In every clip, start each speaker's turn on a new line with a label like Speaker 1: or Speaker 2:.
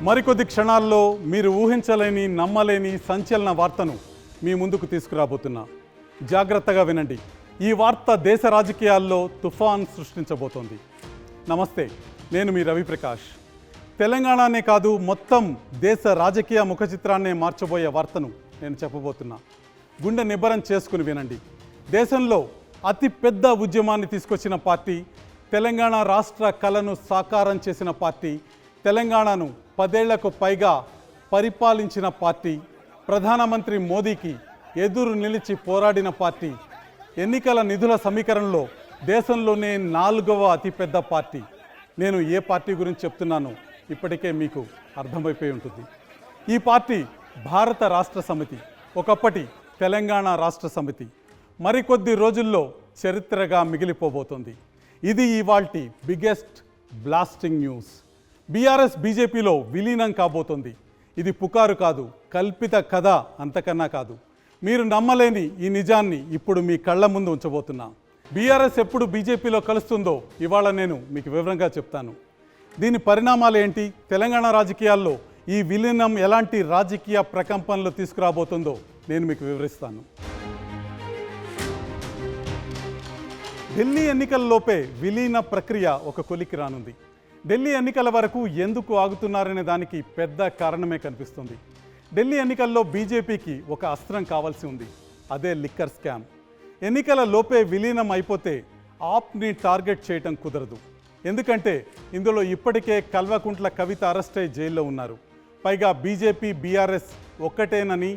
Speaker 1: మరికొద్ది క్షణాల్లో మీరు ఊహించలేని నమ్మలేని సంచలన వార్తను మీ ముందుకు తీసుకురాబోతున్నా. జాగ్రత్తగా వినండి. ఈ వార్త దేశ రాజకీయాల్లో తుఫాన్ సృష్టించబోతోంది. నమస్తే, నేను మీ రవిప్రకాష్. తెలంగాణనే కాదు, మొత్తం దేశ రాజకీయ ముఖ చిత్రాన్నే మార్చబోయే వార్తను నేను చెప్పబోతున్నా. గుండె నిబ్బరం చేసుకుని వినండి. దేశంలో అతి పెద్ద ఉద్యమాన్ని తీసుకొచ్చిన పార్టీ, తెలంగాణ రాష్ట్ర కలను సాకారం చేసిన పార్టీ, తెలంగాణను 10 ఏళ్లకు పైగా పరిపాలించిన పార్టీ, ప్రధానమంత్రి మోదీకి ఎదురు నిలిచి పోరాడిన పార్టీ, ఎన్నికల నిధుల సమీకరణలో దేశంలోనే 4వ అతిపెద్ద పార్టీ. నేను ఏ పార్టీ గురించి చెప్తున్నానో ఇప్పటికే మీకు అర్థమైపోయి ఉంటుంది. ఈ పార్టీ భారత రాష్ట్ర సమితి, ఒకప్పటి తెలంగాణ రాష్ట్ర సమితి. మరికొద్ది రోజుల్లో చరిత్రగా మిగిలిపోబోతోంది. ఇది ఇవాల్టి బిగ్గెస్ట్ బ్లాస్టింగ్ న్యూస్. బీఆర్ఎస్ బీజేపీలో విలీనం కాబోతోంది. ఇది పుకారు కాదు, కల్పిత కథ అంతకన్నా కాదు. మీరు నమ్మలేని ఈ నిజాన్ని ఇప్పుడు మీ కళ్ళ ముందు ఉంచబోతున్నా. బీఆర్ఎస్ ఎప్పుడు బీజేపీలో కలుస్తుందో ఇవాళ నేను మీకు వివరంగా చెప్తాను. దీని పరిణామాలు ఏంటి, తెలంగాణ రాజకీయాల్లో ఈ విలీనం ఎలాంటి రాజకీయ ప్రకంపనలు తీసుకురాబోతుందో నేను మీకు వివరిస్తాను. ఢిల్లీ ఎన్నికల్లోపే విలీన ప్రక్రియ ఒక కొలికి రానుంది. ఢిల్లీ ఎన్నికల వరకు ఎందుకు ఆగుతున్నారనే దానికి పెద్ద కారణమే కనిపిస్తుంది. ఢిల్లీ ఎన్నికల్లో బీజేపీకి ఒక అస్త్రం కావాల్సి ఉంది. అదే లిక్కర్ స్కామ్. ఎన్నికల లోపే విలీనం అయిపోతే ఆప్ని టార్గెట్ చేయటం కుదరదు. ఎందుకంటే ఇందులో ఇప్పటికే కల్వకుంట్ల కవిత అరెస్ట్ అయి జైల్లో ఉన్నారు. పైగా బీజేపీ బీఆర్ఎస్ ఒక్కటేనని,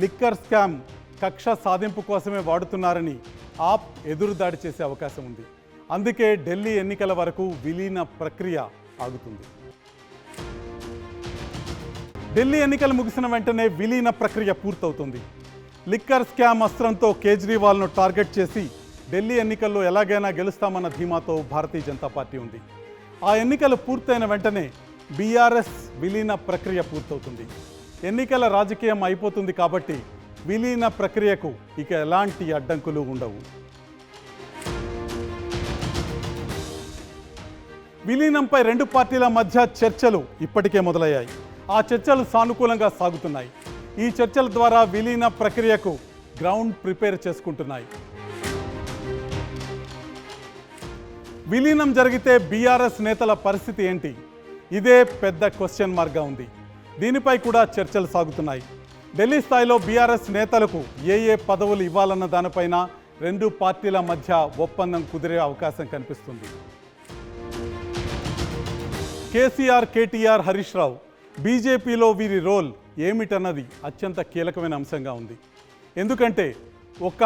Speaker 1: లిక్కర్ స్కామ్ కక్ష సాధింపు కోసమే వాడుతున్నారని ఆప్ ఎదురుదాడి చేసే అవకాశం ఉంది. అందుకే ఢిల్లీ ఎన్నికల వరకు విలీన ప్రక్రియ ఆగుతుంది. ఢిల్లీ ఎన్నికలు ముగిసిన వెంటనే విలీన ప్రక్రియ పూర్తవుతుంది. లిక్కర్ స్కామ్ అస్త్రంతో కేజ్రీవాల్ను టార్గెట్ చేసి ఢిల్లీ ఎన్నికల్లో ఎలాగైనా గెలుస్తామన్న ధీమాతో భారతీయ జనతా పార్టీ ఉంది. ఆ ఎన్నికలు పూర్తయిన వెంటనే బీఆర్ఎస్ విలీన ప్రక్రియ పూర్తవుతుంది. ఎన్నికల రాజకీయం అయిపోతుంది కాబట్టి విలీన ప్రక్రియకు ఇక ఎలాంటి అడ్డంకులు ఉండవు. విలీనంపై 2 పార్టీల మధ్య చర్చలు ఇప్పటికే మొదలయ్యాయి. ఆ చర్చలు సానుకూలంగా సాగుతున్నాయి. ఈ చర్చల ద్వారా విలీన ప్రక్రియకు గ్రౌండ్ ప్రిపేర్ చేసుకుంటున్నాయి. విలీనం జరిగితే బీఆర్ఎస్ నేతల పరిస్థితి ఏంటి? ఇదే పెద్ద క్వశ్చన్ మార్క్గా ఉంది. దీనిపై కూడా చర్చలు సాగుతున్నాయి. ఢిల్లీ స్థాయిలో బీఆర్ఎస్ నేతలకు ఏ పదవులు ఇవ్వాలన్న దానిపైన 2 పార్టీల మధ్య ఒప్పందం కుదిరే అవకాశం కనిపిస్తుంది. కేసీఆర్, కేటీఆర్, హరీష్ రావు, బీజేపీలో వీరి రోల్ ఏమిటన్నది అత్యంత కీలకమైన అంశంగా ఉంది. ఎందుకంటే ఒక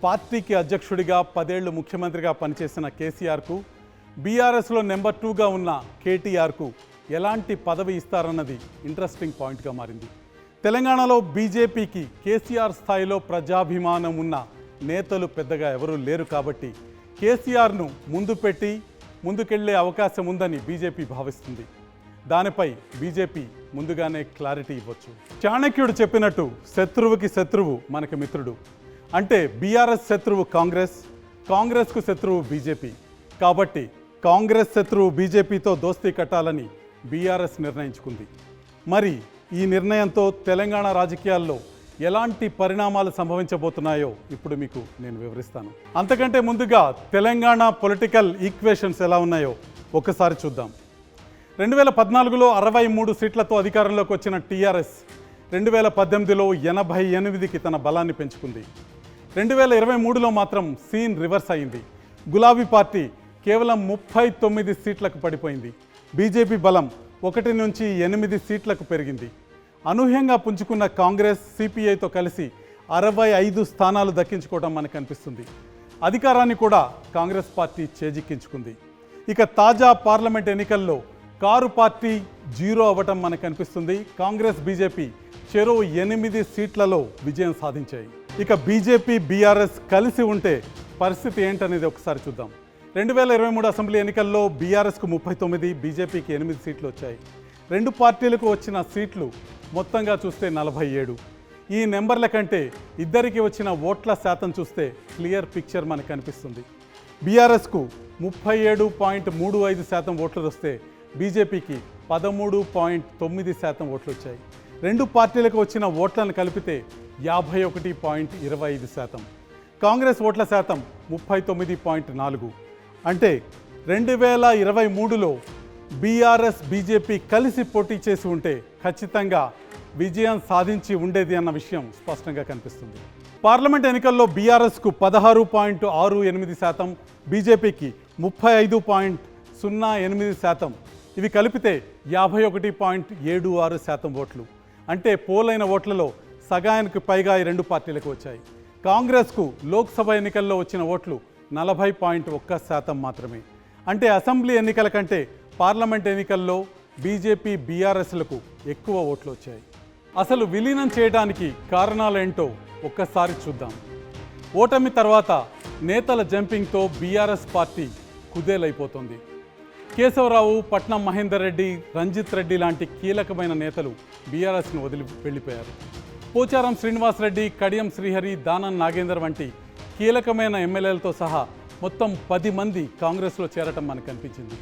Speaker 1: పార్టీకి అధ్యక్షుడిగా 10 ఏళ్లు ముఖ్యమంత్రిగా పనిచేసిన కేసీఆర్కు, బీఆర్ఎస్లో నెంబర్ 2గా ఉన్న కేటీఆర్కు ఎలాంటి పదవి ఇస్తారన్నది ఇంట్రెస్టింగ్ పాయింట్గా మారింది. తెలంగాణలో బీజేపీకి కేసీఆర్ స్థాయిలో ప్రజాభిమానం ఉన్న నేతలు పెద్దగా ఎవరూ లేరు కాబట్టి కేసీఆర్ను ముందు పెట్టి ముందుకెళ్లే అవకాశం ఉందని బీజేపీ భావిస్తుంది. దానిపై బీజేపీ ముందుగానే క్లారిటీ ఇవ్వచ్చు. చాణక్యుడు చెప్పినట్టు శత్రువుకి శత్రువు మనకి మిత్రుడు. అంటే బీఆర్ఎస్ శత్రువు కాంగ్రెస్, కాంగ్రెస్కు శత్రువు బీజేపీ. కాబట్టి కాంగ్రెస్ శత్రువు బీజేపీతో దోస్తీ కట్టాలని బీఆర్ఎస్ నిర్ణయించుకుంది. మరి ఈ నిర్ణయంతో తెలంగాణ రాజకీయాల్లో ఎలాంటి పరిణామాలు సంభవించబోతున్నాయో ఇప్పుడు మీకు నేను వివరిస్తాను. అంతకంటే ముందుగా తెలంగాణ పొలిటికల్ ఈక్వేషన్స్ ఎలా ఉన్నాయో ఒకసారి చూద్దాం. 2014లో 63 సీట్లతో అధికారంలోకి వచ్చిన టీఆర్ఎస్ 2018లో 88కి తన బలాన్ని పెంచుకుంది. 2023లో మాత్రం సీన్ రివర్స్ అయింది. గులాబీ పార్టీ కేవలం 39 సీట్లకు పడిపోయింది. బీజేపీ బలం 1 నుంచి 8 సీట్లకు పెరిగింది. అనూహ్యంగా పుంజుకున్న కాంగ్రెస్, సిపిఐతో కలిసి 65 స్థానాలు దక్కించుకోవడం మనకు కనిపిస్తుంది. అధికారాన్ని కూడా కాంగ్రెస్ పార్టీ చేజిక్కించుకుంది. ఇక తాజా పార్లమెంట్ ఎన్నికల్లో కారు పార్టీ 0 అవ్వటం మనకు కనిపిస్తుంది. కాంగ్రెస్, బీజేపీ చెరో 8 సీట్లలో విజయం సాధించాయి. ఇక బీజేపీ, బీఆర్ఎస్ కలిసి ఉంటే పరిస్థితి ఏంటనేది ఒకసారి చూద్దాం. 2023 అసెంబ్లీ ఎన్నికల్లో బీఆర్ఎస్కు 39, బీజేపీకి 8 సీట్లు వచ్చాయి. 2 పార్టీలకు వచ్చిన సీట్లు మొత్తంగా చూస్తే 47. ఈ నెంబర్ల కంటే ఇద్దరికి వచ్చిన ఓట్ల శాతం చూస్తే క్లియర్ పిక్చర్ మనకు కనిపిస్తుంది. బీఆర్ఎస్కు 37.35% ఓట్లు వస్తే బీజేపీకి 13.9% ఓట్లు వచ్చాయి. రెండు పార్టీలకు వచ్చిన ఓట్లను కలిపితే 51.25%. కాంగ్రెస్ ఓట్ల శాతం 39.4. అంటే 2023లో బీఆర్ఎస్ బీజేపీ కలిసి పోటీ చేసి ఉంటే ఖచ్చితంగా విజయం సాధించి ఉండేది అన్న విషయం స్పష్టంగా కనిపిస్తుంది. పార్లమెంట్ ఎన్నికల్లో బీఆర్ఎస్కు 16.68%, బీజేపీకి 35.08%. ఇవి కలిపితే 51.76% ఓట్లు. అంటే పోలైన ఓట్లలో సగానికి పైగా ఈ రెండు పార్టీలకు వచ్చాయి. కాంగ్రెస్కు లోక్సభ ఎన్నికల్లో వచ్చిన ఓట్లు 40.1% మాత్రమే. అంటే అసెంబ్లీ ఎన్నికల కంటే పార్లమెంట్ ఎన్నికల్లో బీజేపీ బీఆర్ఎస్లకు ఎక్కువ ఓట్లు వచ్చాయి. అసలు విలీనం చేయడానికి కారణాలేంటో ఒక్కసారి చూద్దాం. ఓటమి తర్వాత నేతల జంపింగ్తో బీఆర్ఎస్ పార్టీ కుదేలైపోతుంది. కేశవరావు, పట్నం మహేందర్ రెడ్డి, రంజిత్ రెడ్డి లాంటి కీలకమైన నేతలు బీఆర్ఎస్ను వదిలి వెళ్ళిపోయారు. పోచారం శ్రీనివాసరెడ్డి, కడియం శ్రీహరి, దానం నాగేందర్ వంటి కీలకమైన ఎమ్మెల్యేలతో సహా మొత్తం 10 మంది కాంగ్రెస్లో చేరటం మనకు కనిపించింది.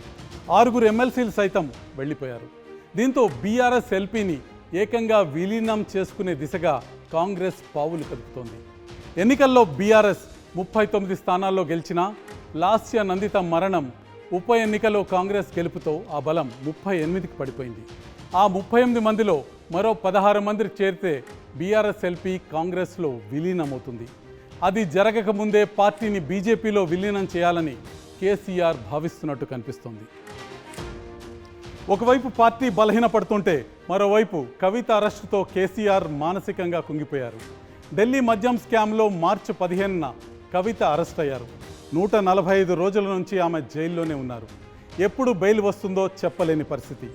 Speaker 1: 6 ఎమ్మెల్సీలు సైతం వెళ్ళిపోయారు. దీంతో బీఆర్ఎస్ ఎల్పీని ఏకంగా విలీనం చేసుకునే దిశగా కాంగ్రెస్ పావులు కదుపుతోంది. ఎన్నికల్లో బీఆర్ఎస్ 39 స్థానాల్లో గెలిచినా లాస్య నందిత మరణం, ఉప ఎన్నికలో కాంగ్రెస్ గెలుపుతో ఆ బలం 38కి పడిపోయింది. ఆ 38 మందిలో మరో 16 మంది చేరితే బీఆర్ఎస్ ఎల్పీ కాంగ్రెస్లో విలీనమవుతుంది. అది జరగకముందే పార్టీని బీజేపీలో విలీనం చేయాలని కేసీఆర్ భావిస్తున్నట్టు కనిపిస్తోంది. ఒకవైపు పార్టీ బలహీనపడుతుంటే మరోవైపు కవిత అరెస్టుతో కేసీఆర్ మానసికంగా కుంగిపోయారు. ఢిల్లీ మద్యం స్కామ్లో మార్చి 15న కవిత అరెస్ట్ అయ్యారు. 145 రోజుల నుంచి ఆమె జైల్లోనే ఉన్నారు. ఎప్పుడు బెయిల్ వస్తుందో చెప్పలేని పరిస్థితి.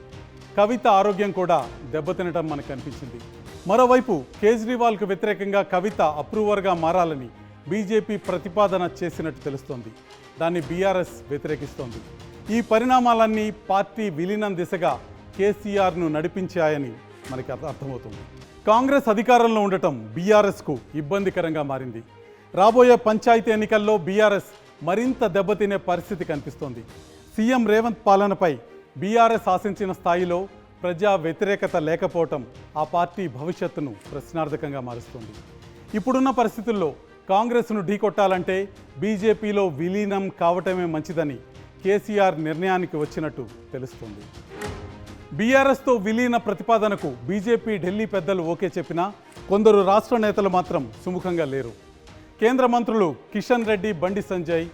Speaker 1: కవిత ఆరోగ్యం కూడా దెబ్బతినటం మనకు కనిపించింది. మరోవైపు కేజ్రీవాల్కు వ్యతిరేకంగా కవిత అప్రూవర్గా మారాలని బీజేపీ ప్రతిపాదన చేసినట్టు తెలుస్తోంది. దాన్ని బీఆర్ఎస్ వ్యతిరేకిస్తోంది. ఈ పరిణామాలన్నీ పార్టీ విలీనం దిశగా కేసీఆర్ను నడిపించాయని మనకి అర్థమవుతుంది. కాంగ్రెస్ అధికారంలో ఉండటం బీఆర్ఎస్కు ఇబ్బందికరంగా మారింది. రాబోయే పంచాయతీ ఎన్నికల్లో బీఆర్ఎస్ మరింత దెబ్బతినే పరిస్థితి కనిపిస్తోంది. సీఎం రేవంత్ పాలనపై బీఆర్ఎస్ ఆశించిన స్థాయిలో ప్రజా వ్యతిరేకత లేకపోవటం ఆ పార్టీ భవిష్యత్తును ప్రశ్నార్థకంగా మారుస్తుంది. ఇప్పుడున్న పరిస్థితుల్లో కాంగ్రెస్ను ఢీకొట్టాలంటే బీజేపీలో విలీనం కావటమే మంచిదని కేసీఆర్ నిర్ణయానికి వచ్చినట్టు తెలుస్తుంది. బీఆర్ఎస్తో విలీన ప్రతిపాదనకు బీజేపీ ఢిల్లీ పెద్దలు ఓకే చెప్పినా కొందరు రాష్ట్ర నేతలు మాత్రం సుముఖంగా లేరు. కేంద్ర మంత్రులు కిషన్ రెడ్డి, బండి సంజయ్,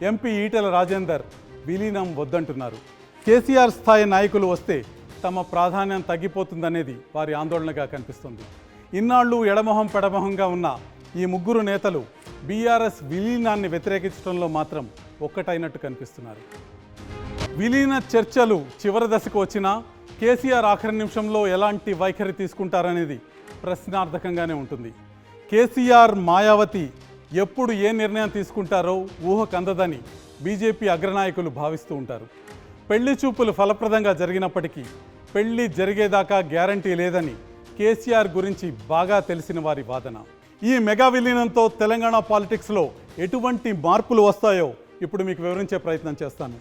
Speaker 1: ఎంపీ ఈటెల రాజేందర్ విలీనం వద్దంటున్నారు. కేసీఆర్ స్థాయి నాయకులు వస్తే తమ ప్రాధాన్యం తగ్గిపోతుందనేది వారి ఆందోళనగా కనిపిస్తుంది. ఇన్నాళ్ళు ఎడమొహం పెడమొహంగా ఉన్న ఈ ముగ్గురు నేతలు బీఆర్ఎస్ విలీనాన్ని వ్యతిరేకించడంలో మాత్రం ఒక్కటైనట్టు కనిపిస్తున్నారు. విలీన చర్చలు చివరి దశకు వచ్చినా కేసీఆర్ ఆఖరి నిమిషంలో ఎలాంటి వైఖరి తీసుకుంటారనేది ప్రశ్నార్థకంగానే ఉంటుంది. కేసీఆర్, మాయావతి ఎప్పుడు ఏ నిర్ణయం తీసుకుంటారో ఊహకందదని బీజేపీ అగ్రనాయకులు భావిస్తూ ఉంటారు. పెళ్లి చూపులు ఫలప్రదంగా జరిగినప్పటికీ పెళ్లి జరిగేదాకా గ్యారంటీ లేదని కేసీఆర్ గురించి బాగా తెలిసిన వారి వాదన. ఈ మెగా విలీనంతో తెలంగాణ పాలిటిక్స్లో ఎటువంటి మార్పులు వస్తాయో ఇప్పుడు మీకు వివరించే ప్రయత్నం చేస్తాను.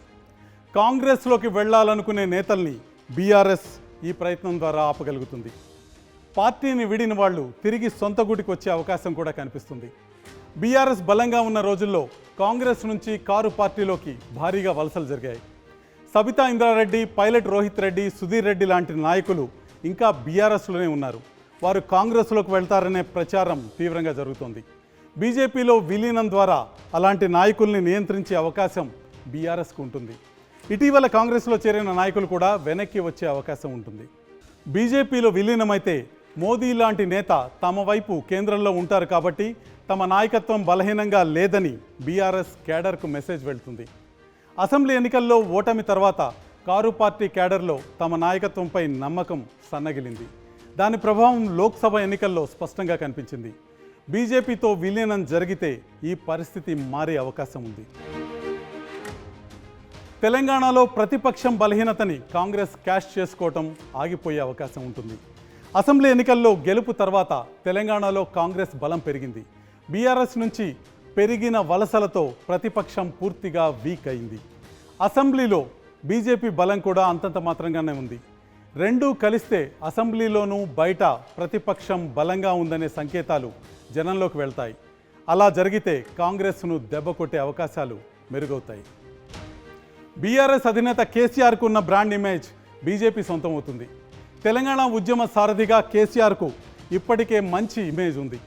Speaker 1: కాంగ్రెస్లోకి వెళ్లాలనుకునే నేతల్ని బీఆర్ఎస్ ఈ ప్రయత్నం ద్వారా ఆపగలుగుతుంది. పార్టీని విడిన వాళ్ళు తిరిగి సొంత గుడికి వచ్చే అవకాశం కూడా కనిపిస్తుంది. బీఆర్ఎస్ బలంగా ఉన్న రోజుల్లో కాంగ్రెస్ నుంచి కారు పార్టీలోకి భారీగా వలసలు జరిగాయి. సబితా ఇంద్రారెడ్డి, పైలట్ రోహిత్ రెడ్డి, సుధీర్ రెడ్డి లాంటి నాయకులు ఇంకా బీఆర్ఎస్లోనే ఉన్నారు. వారు కాంగ్రెస్లోకి వెళ్తారనే ప్రచారం తీవ్రంగా జరుగుతోంది. బీజేపీలో విలీనం ద్వారా అలాంటి నాయకుల్ని నియంత్రించే అవకాశం బీఆర్ఎస్కు ఉంటుంది. ఇటీవల కాంగ్రెస్లో చేరిన నాయకులు కూడా వెనక్కి వచ్చే అవకాశం ఉంటుంది. బీజేపీలో విలీనమైతే మోదీ లాంటి నేత తమ వైపు కేంద్రంలో ఉంటారు కాబట్టి తమ నాయకత్వం బలహీనంగా లేదని బీఆర్ఎస్ క్యాడర్కు మెసేజ్ వెళ్తుంది. అసెంబ్లీ ఎన్నికల్లో ఓటమి తర్వాత కారు పార్టీ క్యాడర్లో తమ నాయకత్వంపై నమ్మకం సన్నగిలింది. దాని ప్రభావం లోక్సభ ఎన్నికల్లో స్పష్టంగా కనిపించింది. బీజేపీతో విలీనం జరిగితే ఈ పరిస్థితి మారే అవకాశం ఉంది. తెలంగాణలో ప్రతిపక్షం బలహీనతని కాంగ్రెస్ క్యాష్ చేసుకోవటం ఆగిపోయే అవకాశం ఉంటుంది. అసెంబ్లీ ఎన్నికల్లో గెలుపు తర్వాత తెలంగాణలో కాంగ్రెస్ బలం పెరిగింది. బీఆర్ఎస్ నుంచి పెరిగిన వలసలతో ప్రతిపక్షం పూర్తిగా వీక్ అయింది. అసెంబ్లీలో బీజేపీ బలం కూడా అంతంత మాత్రంగానే ఉంది. రెండూ కలిస్తే అసెంబ్లీలోనూ బయట ప్రతిపక్షం బలంగా ఉందనే సంకేతాలు జనంలోకి వెళ్తాయి. అలా జరిగితే కాంగ్రెస్ను దెబ్బ కొట్టే అవకాశాలు మెరుగవుతాయి. బీఆర్ఎస్ అధినేత కేసీఆర్కు ఉన్న బ్రాండ్ ఇమేజ్ బీజేపీ సొంతమవుతుంది. తెలంగాణ ఉద్యమ సారథిగా కేసీఆర్కు ఇప్పటికే మంచి ఇమేజ్ ఉంది.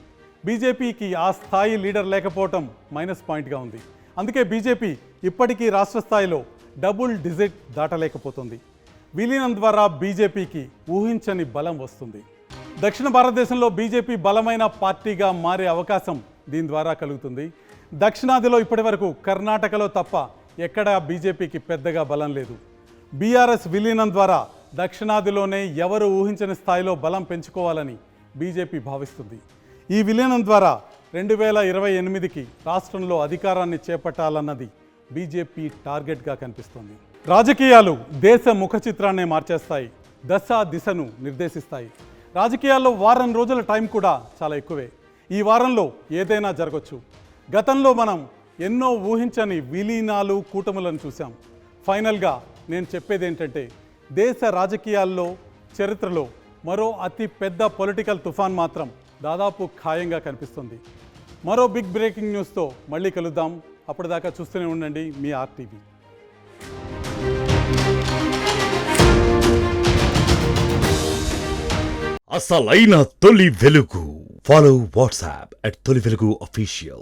Speaker 1: బీజేపీకి ఆ స్థాయి లీడర్ లేకపోవటం మైనస్ పాయింట్గా ఉంది. అందుకే బీజేపీ ఇప్పటికీ రాష్ట్ర స్థాయిలో డబుల్ డిజిట్ దాటలేకపోతుంది. విలీనం ద్వారా బీజేపీకి ఊహించని బలం వస్తుంది. దక్షిణ భారతదేశంలో బీజేపీ బలమైన పార్టీగా మారే అవకాశం దీని ద్వారా కలుగుతుంది. దక్షిణాదిలో ఇప్పటివరకు కర్ణాటకలో తప్ప ఎక్కడా బీజేపీకి పెద్దగా బలం లేదు. బీఆర్ఎస్ విలీనం ద్వారా దక్షిణాదిలోనే ఎవరు ఊహించని స్థాయిలో బలం పెంచుకోవాలని బీజేపీ భావిస్తుంది. ఈ విలీనం ద్వారా 2028కి రాష్ట్రంలో అధికారాన్ని చేపట్టాలన్నది బీజేపీ టార్గెట్గా కనిపిస్తోంది. రాజకీయాలు దేశ ముఖ చిత్రాన్నే మార్చేస్తాయి, దశ దిశను నిర్దేశిస్తాయి. రాజకీయాల్లో వారం రోజుల టైం కూడా చాలా ఎక్కువే. ఈ వారంలో ఏదైనా జరగచ్చు. గతంలో మనం ఎన్నో ఊహించని విలీనాలు, కూటములను చూసాం. ఫైనల్గా నేను చెప్పేది ఏంటంటే, దేశ రాజకీయాల్లో చరిత్రలో మరో అతి పెద్ద పొలిటికల్ తుఫాన్ మాత్రం దాదాపు ఖాయంగా కనిపిస్తుంది. మరో బిగ్ బ్రేకింగ్ న్యూస్తో మళ్ళీ కలుద్దాం. అప్పటిదాకా చూస్తూనే ఉండండి మీ ఆర్టీవీ.
Speaker 2: అసలైన తొలి వెలుగు. ఫాలో వాట్సాప్ @తొలి వెలుగు official.